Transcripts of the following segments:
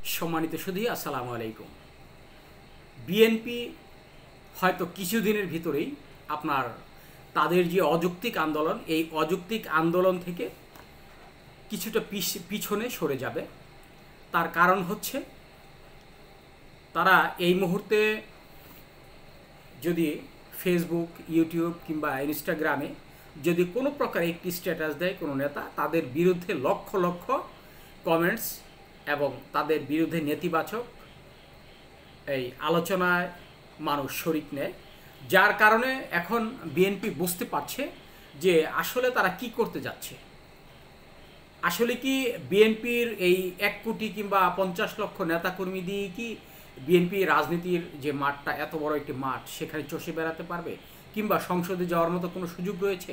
সম্মানিত সুধী, আসসালামু আলাইকুম। বিএনপি হয়তো কিছুদিনের ভিতরেই আপনার তাদের যে অযৌক্তিক আন্দোলন, এই অযৌক্তিক আন্দোলন থেকে কিছুটা পিছনে সরে যাবে। তার কারণ হচ্ছে তারা এই মুহূর্তে যদি ফেসবুক, ইউটিউব কিংবা ইনস্টাগ্রামে যদি কোনো প্রকার একটি স্ট্যাটাস দেয় কোনো নেতা, তাদের বিরুদ্ধে লক্ষ লক্ষ কমেন্টস এবং তাদের বিরুদ্ধে নেতিবাচক এই আলোচনায় মানুষ শরিক নেয়। যার কারণে এখন বিএনপি বুঝতে পারছে যে আসলে তারা কি করতে যাচ্ছে। আসলে কি বিএনপির এই 1 কোটি কিংবা 50 লক্ষ নেতাকর্মী দিয়ে কি বিএনপি রাজনীতির যে মাঠটা, এত বড় একটি মাঠ, সেখানে চষে বেড়াতে পারবে কিংবা সংসদে যাওয়ার মতো কোনো সুযোগ রয়েছে?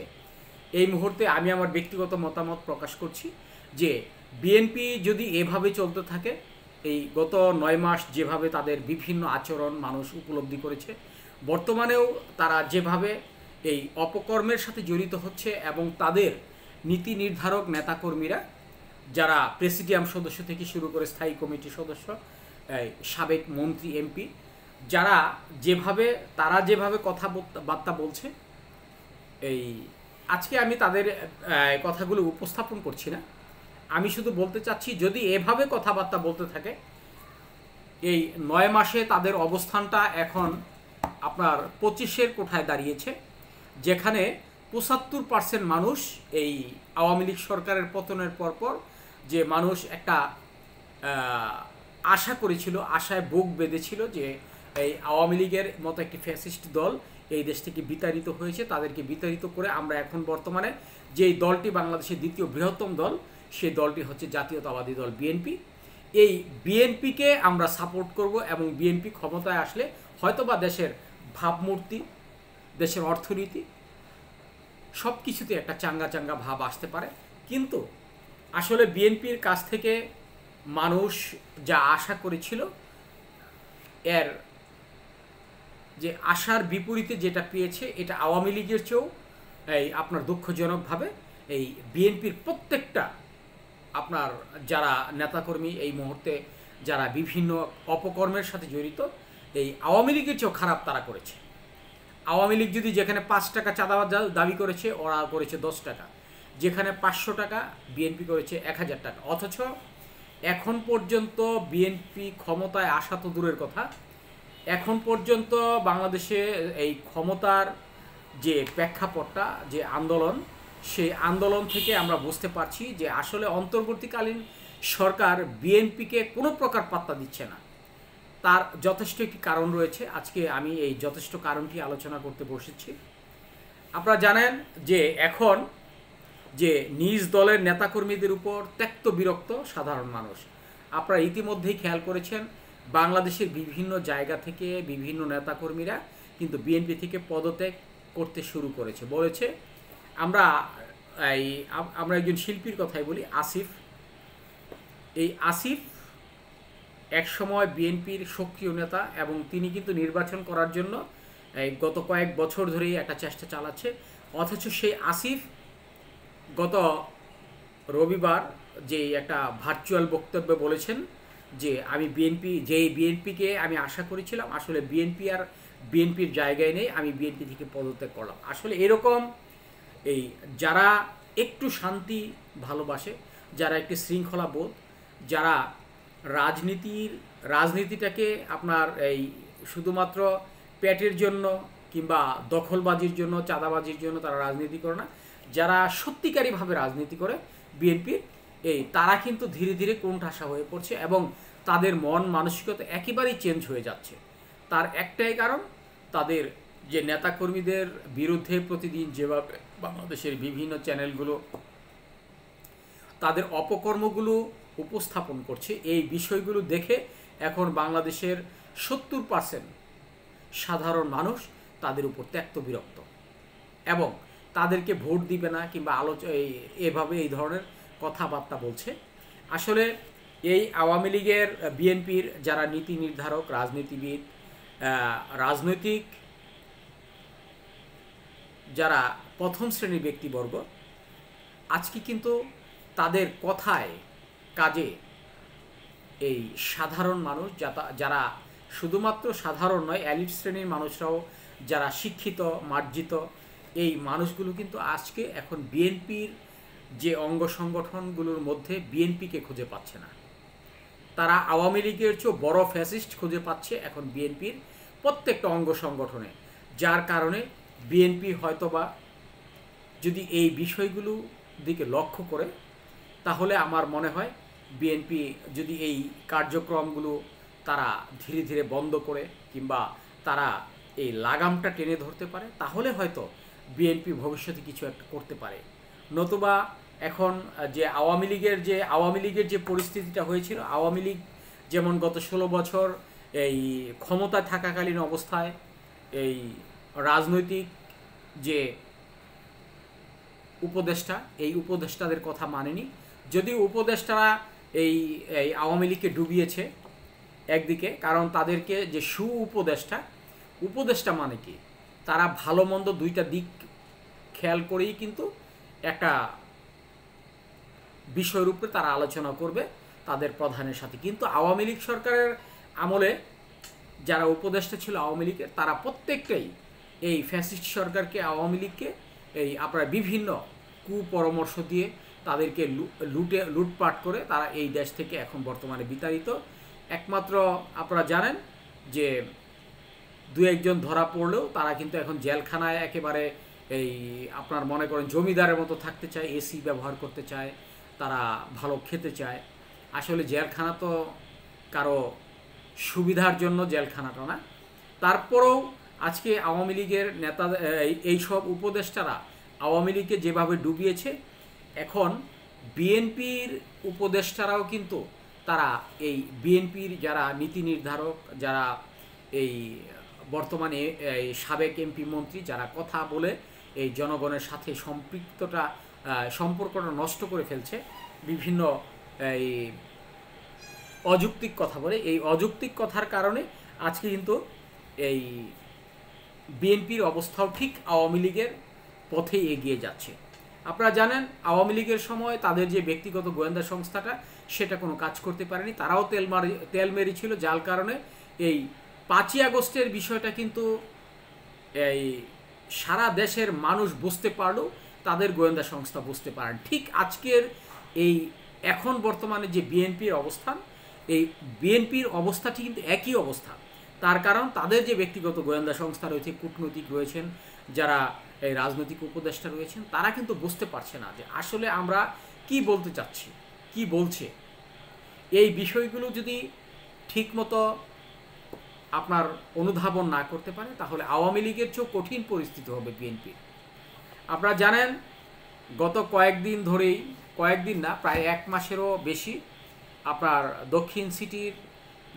এই মুহূর্তে আমি আমার ব্যক্তিগত মতামত প্রকাশ করছি যে বিএনপি যদি এভাবে চলতে থাকে, এই গত 9 মাস যেভাবে তাদের বিভিন্ন আচরণ মানুষ উপলব্ধি করেছে, বর্তমানেও তারা যেভাবে এই অপকর্মের সাথে জড়িত হচ্ছে এবং তাদের নীতি নির্ধারক নেতাকর্মীরা, যারা প্রেসিডিয়াম সদস্য থেকে শুরু করে স্থায়ী কমিটির সদস্য, সাবেক মন্ত্রী, এমপি, তারা যেভাবে কথাবার্তা বলছে, এই আজকে আমি তাদের কথাগুলো উপস্থাপন করছি না। আমি শুধু বলতে চাচ্ছি, যদি এভাবে কথাবার্তা বলতে থাকে, এই 9 মাসে তাদের অবস্থানটা এখন আপনার 25-এর কোঠায় দাঁড়িয়েছে, যেখানে 75% মানুষ এই আওয়ামী লীগ সরকারের পতনের পরপর যে মানুষ একটা আশা করেছিল, আশায় বুক বেঁধেছিল যে এই আওয়ামী লীগের মতো একটি ফ্যাসিস্ট দল এই দেশ থেকে বিতাড়িত হয়েছে, তাদেরকে বিতাড়িত করে আমরা এখন বর্তমানে যেই দলটি বাংলাদেশের দ্বিতীয় বৃহত্তম দল, সেই দলটি হচ্ছে জাতীয়তাবাদী দল বিএনপি। এই বিএনপিকে আমরা সাপোর্ট করব এবং বিএনপি ক্ষমতায় আসলে হয়তোবা দেশের ভাবমূর্তি, দেশের অর্থনীতি সব কিছুতে একটা চাঙ্গা চাঙ্গা ভাব আসতে পারে। কিন্তু আসলে বিএনপির কাছ থেকে মানুষ যা আশা করেছিল, এর যে আশার বিপরীতে যেটা পেয়েছে, এটা আওয়ামী লীগের চেয়েও আপনার দুঃখজনকভাবে এই বিএনপির প্রত্যেকটা আপনার যারা নেতাকর্মী এই মুহূর্তে যারা বিভিন্ন অপকর্মের সাথে জড়িত, এই আওয়ামী লীগের চেয়েও খারাপ তারা করেছে। আওয়ামী লীগ যদি যেখানে 5 টাকা চাঁদা দাবি করেছে, ওরা করেছে 10 টাকা। যেখানে 500 টাকা, বিএনপি করেছে 1000 টাকা। অথচ এখন পর্যন্ত বিএনপি ক্ষমতায় আসা তো দূরের কথা, এখন পর্যন্ত বাংলাদেশে এই ক্ষমতার যে প্রেক্ষাপটটা, যে আন্দোলন, সেই আন্দোলন থেকে আমরা বুঝতে পারছি যে আসলে অন্তর্বর্তীকালীন সরকার বিএনপিকে কোনো প্রকার পাত্তা দিচ্ছে না। তার যথেষ্ট একটি কারণ রয়েছে। আজকে আমি এই যথেষ্ট কারণটি আলোচনা করতে বসেছি। আপনারা জানেন যে এখন যে নিজ দলের নেতাকর্মীদের উপর ত্যক্ত বিরক্ত সাধারণ মানুষ। আপনারা ইতিমধ্যেই খেয়াল করেছেন, বাংলাদেশের বিভিন্ন জায়গা থেকে বিভিন্ন নেতাকর্মীরা কিন্তু বিএনপি থেকে পদত্যাগ করতে শুরু করেছে। বলেছে, আমরা একজন শিল্পীর কথাই বলি, আসিফ। এই আসিফ একসময় বিএনপির সক্রিয় নেতা এবং তিনি কিন্তু নির্বাচন করার জন্য গত কয়েক বছর ধরেই একটা চেষ্টা চালাচ্ছে। অথচ সেই আসিফ গত রবিবার যে একটা ভার্চুয়াল বক্তব্যে বলেছেন যে আমি বিএনপিকে আমি আশা করেছিলাম, আসলে বিএনপির জায়গায় নেই, আমি বিএনপি থেকে পদত্যাগ করলাম। আসলে এরকম এই যারা একটু শান্তি ভালোবাসে, যারা একটি শৃঙ্খলা বোধ, যারা রাজনীতিটাকে আপনার এই শুধুমাত্র পেটের জন্য কিংবা দখলবাজির জন্য, চাঁদাবাজির জন্য তারা রাজনীতি করে না, যারা সত্যিকারীভাবে রাজনীতি করে বিএনপির, তারা কিন্তু ধীরে ধীরে কোণঠাসা হয়ে পড়ছে এবং তাদের মন মানসিকতা একেবারেই চেঞ্জ হয়ে যাচ্ছে। তার একটাই কারণ, তাদের যে নেতাকর্মীদের বিরুদ্ধে প্রতিদিন যেভাবে বাংলাদেশের বিভিন্ন চ্যানেলগুলো তাদের অপকর্মগুলো উপস্থাপন করছে, এই বিষয়গুলো দেখে এখন বাংলাদেশের 70% সাধারণ মানুষ তাদের উপর ত্যক্ত বিরক্ত এবং তাদেরকে ভোট দিবে না কিংবা এভাবে এই ধরনের কথাবার্তা বলছে। আসলে এই আওয়ামী লীগের, বিএনপির যারা নীতি নির্ধারক, রাজনীতিবিদ, রাজনৈতিক যারা প্রথম শ্রেণীর ব্যক্তিবর্গ, আজকে কিন্তু তাদের কথায় কাজে এই সাধারণ মানুষ যারা শুধুমাত্র সাধারণ নয়, এলিট শ্রেণীর মানুষরাও যারা শিক্ষিত মার্জিত, এই মানুষগুলো কিন্তু আজকে এখন বিএনপির যে অঙ্গ সংগঠনগুলোর মধ্যে বিএনপিকে খুঁজে পাচ্ছে না। তারা আওয়ামী লীগের চেয়েও বড় ফ্যাসিস্ট খুঁজে পাচ্ছে এখন বিএনপির প্রত্যেকটা অঙ্গ সংগঠনে। যার কারণে বিএনপি হয়তোবা যদি এই বিষয়গুলো দিকে লক্ষ্য করে, তাহলে আমার মনে হয় বিএনপি যদি এই কার্যক্রমগুলো তারা ধীরে ধীরে বন্ধ করে কিংবা তারা এই লাগামটা টেনে ধরতে পারে, তাহলে হয়তো বিএনপি ভবিষ্যতে কিছু একটা করতে পারে। নতুবা এখন যে আওয়ামী লীগের যে পরিস্থিতিটা হয়েছিল, আওয়ামী লীগ যেমন গত 16 বছর এই ক্ষমতায় থাকাকালীন অবস্থায় এই রাজনৈতিক যে উপদেষ্টা, এই উপদেষ্টাদের কথা মানেনি। যদিও উপদেষ্টারা এই আওয়ামী লীগকে ডুবিয়েছে একদিকে, কারণ তাদেরকে যে উপদেষ্টা মানে কি, তারা ভালো মন্দ দুইটা দিক খেয়াল করেই কিন্তু একটা বিষয়ের উপরে তারা আলোচনা করবে তাদের প্রধানের সাথে। কিন্তু আওয়ামী লীগ সরকারের আমলে যারা উপদেষ্টা ছিল আওয়ামী লীগের, তারা প্রত্যেকটাই এই ফ্যাসিস্ট সরকারকে, আওয়ামী লীগকে এই আপনারা বিভিন্ন কুপরামর্শ দিয়ে তাদেরকে লুটপাট করে তারা এই দেশ থেকে এখন বর্তমানে বিতাড়িত। একমাত্র আপনারা জানেন যে দু একজন ধরা পড়লেও তারা কিন্তু এখন জেলখানায় একেবারে এই আপনার মনে করেন জমিদারের মতো থাকতে চায়, এসি ব্যবহার করতে চায়, তারা ভালো খেতে চায়। আসলে জেলখানা তো কারো সুবিধার জন্য জেলখানাটা না। তারপরেও আজকে আওয়ামী লীগের নেতা এইসব উপদেষ্টারা আওয়ামী লীগকে যেভাবে ডুবিয়েছে, এখন বিএনপির উপদেষ্টারাও কিন্তু তারা এই বিএনপির যারা নীতি নির্ধারক, যারা এই বর্তমানে এই সাবেক এমপি মন্ত্রী, যারা কথা বলে এই জনগণের সাথে সম্পর্কটা নষ্ট করে ফেলছে, বিভিন্ন এই অযৌক্তিক কথা বলে, এই অযৌক্তিক কথার কারণে আজকে কিন্তু এই বিএনপির অবস্থাও ঠিক আওয়ামী লীগের পথেই এগিয়ে যাচ্ছে। আপনারা জানেন আওয়ামী লীগের সময় তাদের যে ব্যক্তিগত গোয়েন্দা সংস্থাটা, সেটা কোনো কাজ করতে পারেনি, তারাও তেল মেরেছিল। যার কারণে এই 5ই আগস্টের বিষয়টা কিন্তু এই সারা দেশের মানুষ বুঝতে পারলেও তাদের গোয়েন্দা সংস্থা বুঝতে পারেন। ঠিক আজকের এই এখন বর্তমানে যে বিএনপির অবস্থান, এই বিএনপির অবস্থাটি কিন্তু একই অবস্থা। তার কারণ তাদের যে ব্যক্তিগত গোয়েন্দা সংস্থা রয়েছে, কূটনৈতিক রয়েছেন, যারা এই রাজনৈতিক উপদেষ্টা রয়েছেন, তারা কিন্তু বুঝতে পারছে না যে আসলে আমরা কি বলতে চাচ্ছি, কি বলছে। এই বিষয়গুলো যদি ঠিকমতো আপনার অনুধাবন না করতে পারে, তাহলে আওয়ামী লীগের চেয়েও কঠিন পরিস্থিতি হবে বিএনপি। আপনারা জানেন গত কয়েকদিন না, প্রায় 1 মাসেরও বেশি আপনার দক্ষিণ সিটির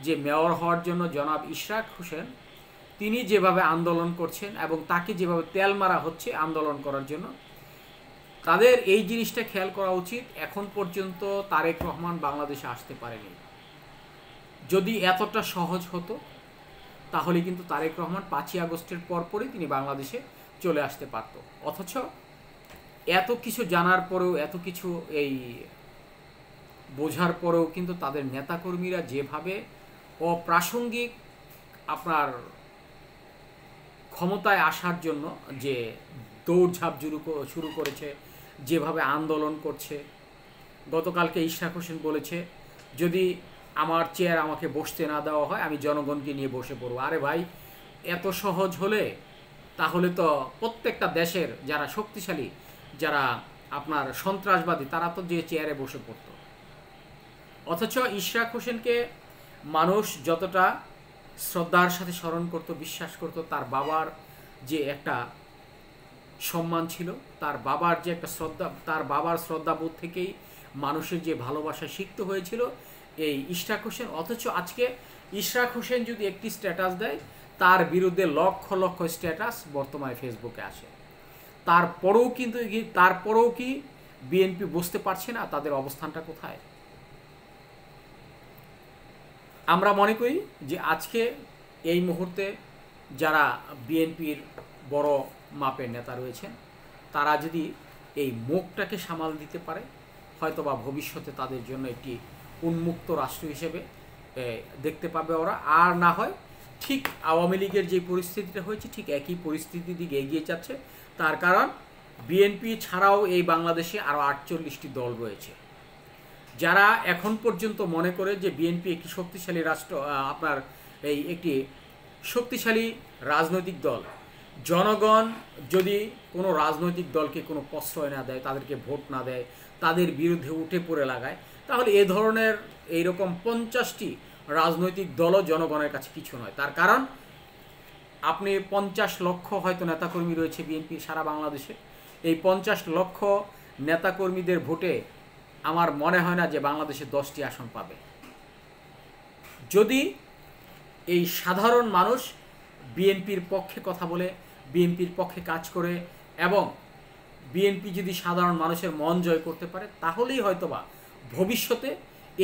যে মেয়র হওয়ার জন্য জনাব ইশরাক হোসেন, তিনি যেভাবে আন্দোলন করছেন এবং তাকে যেভাবে তেল মারা হচ্ছে আন্দোলন করার জন্য, তাদের এই জিনিসটা খেয়াল করা উচিত। এখন পর্যন্ত তারেক রহমান বাংলাদেশে আসতে পারেনি। যদি এতটা সহজ হতো, তাহলে কিন্তু তারেক রহমান 5ই আগস্টের পরপরই তিনি বাংলাদেশে চলে আসতে পারত। অথচ এত কিছু জানার পরেও, এত কিছু এই বোঝার পরেও কিন্তু তাদের নেতাকর্মীরা যেভাবে অপ্রাসঙ্গিক আপনার ক্ষমতায় আসার জন্য যে দৌড়ঝাঁপ শুরু করেছে, যেভাবে আন্দোলন করছে। গতকালকে ইশরাক হোসেন বলেছে, যদি আমার চেয়ার আমাকে বসতে না দেওয়া হয়, আমি জনগণকে নিয়ে বসে পড়ব। আরে ভাই, এত সহজ হলে তাহলে তো প্রত্যেকটা দেশের যারা শক্তিশালী, যারা আপনার সন্ত্রাসবাদী, তারা তো যে চেয়ারে বসে পড়ত। অথচ ইশরাক হোসেনকে মানুষ যতটা শ্রদ্ধার সাথে স্মরণ করত, বিশ্বাস করত, তার বাবার যে একটা সম্মান ছিল, তার বাবার যে একটা শ্রদ্ধা, তার বাবার শ্রদ্ধাবোধ থেকেই মানুষের যে ভালোবাসা শিখত হয়েছিল এই ইশরাক হোসেন। অথচ আজকে ইশরাক হোসেন যদি একটি স্ট্যাটাস দেয়, তার বিরুদ্ধে লক্ষ লক্ষ স্ট্যাটাস বর্তমানে ফেসবুকে আসে। তারপরেও কি বিএনপি বুঝতে পারছে না তাদের অবস্থানটা কোথায়? আমরা মনে করি যে আজকে এই মুহূর্তে যারা বিএনপির বড় মাপের নেতা রয়েছেন, তারা যদি এই মুখটাকে সামাল দিতে পারে, হয়তোবা ভবিষ্যতে তাদের জন্য একটি উন্মুক্ত রাষ্ট্র হিসেবে দেখতে পাবে ওরা। আর না হয় ঠিক আওয়ামী লীগের যে পরিস্থিতিটা হয়েছে ঠিক একই পরিস্থিতির দিকে এগিয়ে যাচ্ছে। তার কারণ বিএনপি ছাড়াও এই বাংলাদেশে আরও 48টি দল রয়েছে, যারা এখন পর্যন্ত মনে করে যে বিএনপি একটি শক্তিশালী রাষ্ট্র, আপনার একটি শক্তিশালী রাজনৈতিক দল। জনগণ যদি কোনো রাজনৈতিক দলকে কোনো প্রশ্রয় না দেয়, তাদেরকে ভোট না দেয়, তাদের বিরুদ্ধে উঠে পড়ে লাগায়, তাহলে এ ধরনের এইরকম 50টি রাজনৈতিক দলও জনগণের কাছে কিছু নয়। তার কারণ আপনি 50 লক্ষ হয়তো নেতাকর্মী রয়েছে বিএনপির সারা বাংলাদেশে। এই 50 লক্ষ নেতাকর্মীদের ভোটে আমার মনে হয় না যে বাংলাদেশে 10টি আসন পাবে। যদি এই সাধারণ মানুষ বিএনপির পক্ষে কথা বলে, বিএনপির পক্ষে কাজ করে এবং বিএনপি যদি সাধারণ মানুষের মন জয় করতে পারে, তাহলেই হয়তোবা ভবিষ্যতে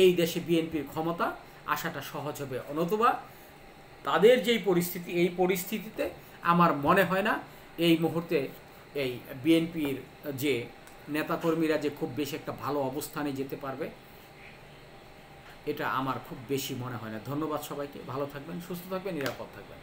এই দেশে বিএনপির ক্ষমতা আসাটা সহজ হবে। অনতুবা তাদের যেই পরিস্থিতি, এই পরিস্থিতিতে আমার মনে হয় না এই মুহূর্তে এই বিএনপির যে নেতাকর্মীরা যে খুব বেশি একটা ভালো অবস্থানে যেতে পারবে, এটা আমার খুব বেশি মনে হয় না। ধন্যবাদ সবাইকে, ভালো থাকবেন, সুস্থ থাকবেন, নিরাপদ থাকবেন।